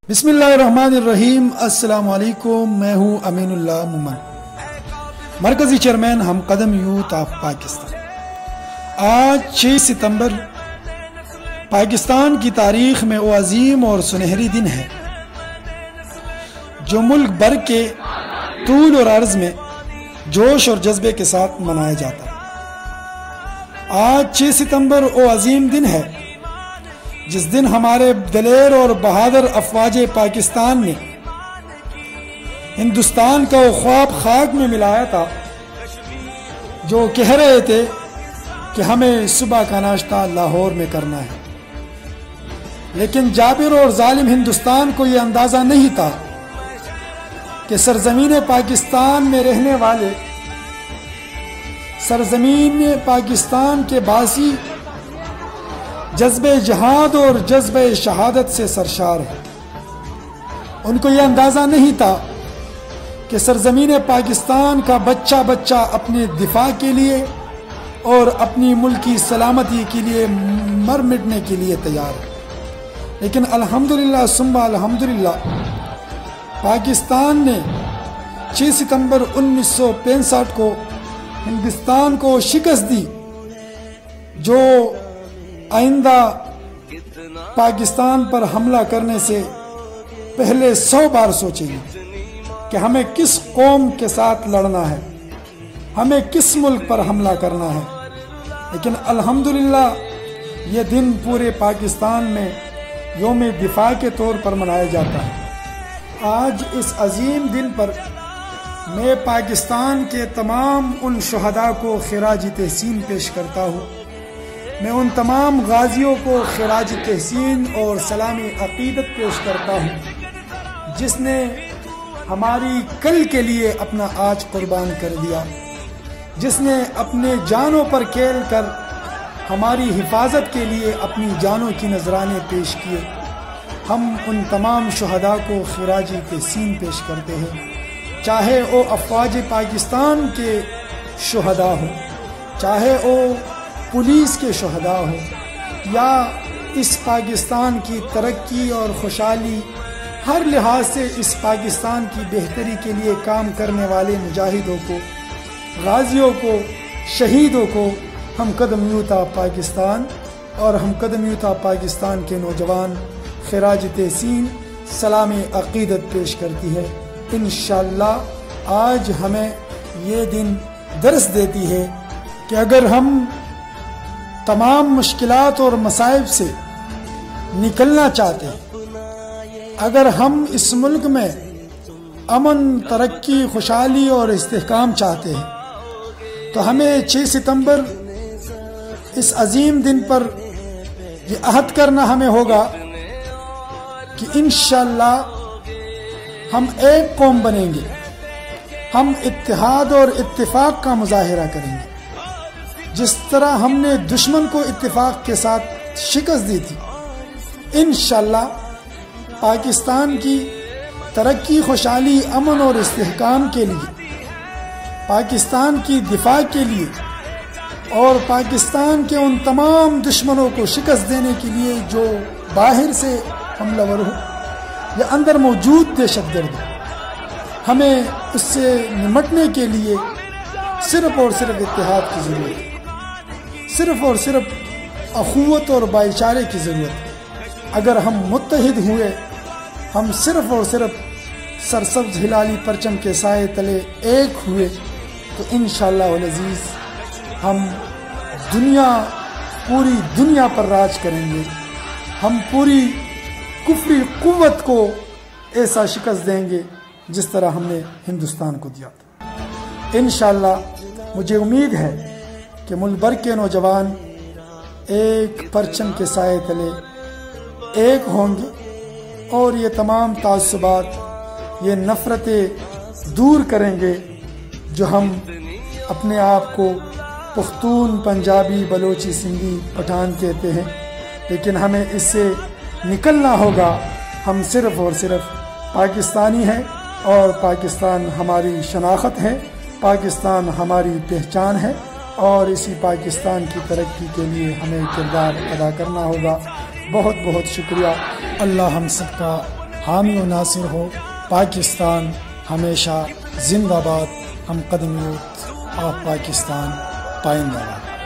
बिस्मिल्लाहिर्रहमानिर्रहीम। अस्सलाम वालेकुम। मैं हूँ अमीन उल्लाह मोमन, मरकज़ी चेयरमैन हम कदम यूथ ऑफ पाकिस्तान। आज 6 सितंबर पाकिस्तान की तारीख में वो अजीम और सुनहरी दिन है जो मुल्क भर के तूल और अर्ज में जोश और जज्बे के साथ मनाया जाता है। आज 6 सितंबर वो अजीम दिन है जिस दिन हमारे दलेर और बहादुर अफवाज पाकिस्तान ने हिंदुस्तान का वो ख्वाब खाक में मिलाया था जो कह रहे थे कि हमें सुबह का नाश्ता लाहौर में करना है। लेकिन जाबिर और जालिम हिंदुस्तान को ये अंदाज़ा नहीं था कि सरजमीन पाकिस्तान में रहने वाले सरजमीन पाकिस्तान के बासी जज्बे जहाद और जज्बे शहादत से सरशार है। उनको ये अंदाज़ा नहीं था कि सरजमीन पाकिस्तान का बच्चा बच्चा अपने दिफा के लिए और अपनी मुल्क की सलामती के लिए मर मिटने के लिए तैयार है। लेकिन अल्हम्दुलिल्लाह सुम्मा अल्हम्दुलिल्लाह पाकिस्तान ने 6 सितंबर 1965 को हिंदुस्तान को शिकस्त दी जो आइंदा पाकिस्तान पर हमला करने से पहले 100 बार सोचेंगे कि हमें किस कौम के साथ लड़ना है, हमें किस मुल्क पर हमला करना है। लेकिन अल्हम्दुलिल्लाह ये दिन पूरे पाकिस्तान में यौम दिफा के तौर पर मनाया जाता है। आज इस अजीम दिन पर मैं पाकिस्तान के तमाम उन शहदा को खिराज तहसीन पेश करता हूँ। मैं उन तमाम गाजियों को खिराज तहसीन और सलामी अकीदत पेश करता हूँ जिसने हमारी कल के लिए अपना आज कुर्बान कर दिया, जिसने अपने जानों पर खेल कर हमारी हिफाजत के लिए अपनी जानों की नजराने पेश किए। हम उन तमाम शहदा को खिराज तहसीन पेश करते हैं, चाहे वो अफवाज पाकिस्तान के शहदा हो, चाहे वो पुलिस के शहदा हो, या इस पाकिस्तान की तरक्की और खुशहाली हर लिहाज से इस पाकिस्तान की बेहतरी के लिए काम करने वाले मुजाहिदों को, गाजियों को, शहीदों को हम कदम यूथ ऑफ पाकिस्तान और हम कदम यूथ ऑफ पाकिस्तान के नौजवान खिराज तहसीन सलाम अकीदत पेश करती है। इंशाअल्लाह आज हमें ये दिन दर्स देती है कि अगर हम तमाम मुश्किलात और मसाइब से निकलना चाहते हैं, अगर हम इस मुल्क में अमन, तरक्की, खुशहाली और इस्तेहकाम चाहते हैं, तो हमें 6 सितंबर इस अजीम दिन पर ये अहद करना हमें होगा कि इंशाअल्लाह हम एक कौम बनेंगे, हम इत्तेहाद और इत्तेफाक का मुजाहिरा करेंगे। जिस तरह हमने दुश्मन को इत्तेफाक के साथ शिकस्त दी थी, इंशाअल्लाह पाकिस्तान की तरक्की, खुशहाली, अमन और इस्तेहकाम के लिए, पाकिस्तान की दिफा के लिए और पाकिस्तान के उन तमाम दुश्मनों को शिकस्त देने के लिए जो बाहर से हमलावर हो या अंदर मौजूद दहशतगर्द हो, हमें उससे निमटने के लिए सिर्फ और सिर्फ इत्तेहाद की ज़रूरत है, सिर्फ और सिर्फ अखुवत और भाईचारे की ज़रूरत है। अगर हम मुत्तहिद हुए, हम सिर्फ और सिर्फ सरसब्ज़ हिलाली परचम के साए तले एक हुए, तो इंशाअल्लाह वल अज़ीज़ हम पूरी दुनिया पर राज करेंगे। हम पूरी कुफ्री कुव्वत को ऐसा शिकस्त देंगे जिस तरह हमने हिंदुस्तान को दिया था। इंशाअल्लाह मुझे उम्मीद है कि मुल्क भर के नौजवान एक परचम के साए तले एक होंगे और ये तमाम तासुबात, ये नफ़रतें दूर करेंगे जो हम अपने आप को पुख्तून, पंजाबी, बलोची, सिंधी, पठान कहते हैं। लेकिन हमें इससे निकलना होगा। हम सिर्फ और सिर्फ पाकिस्तानी हैं और पाकिस्तान हमारी शनाख्त है, पाकिस्तान हमारी पहचान है और इसी पाकिस्तान की तरक्की के लिए हमें किरदार अदा करना होगा। बहुत बहुत शुक्रिया। अल्लाह हम सबका حامی و ناصر ہو۔ پاکستان ہمیشہ زندہ باد۔ ہم قدم یوتھ آف پاکستان پائندہ باد۔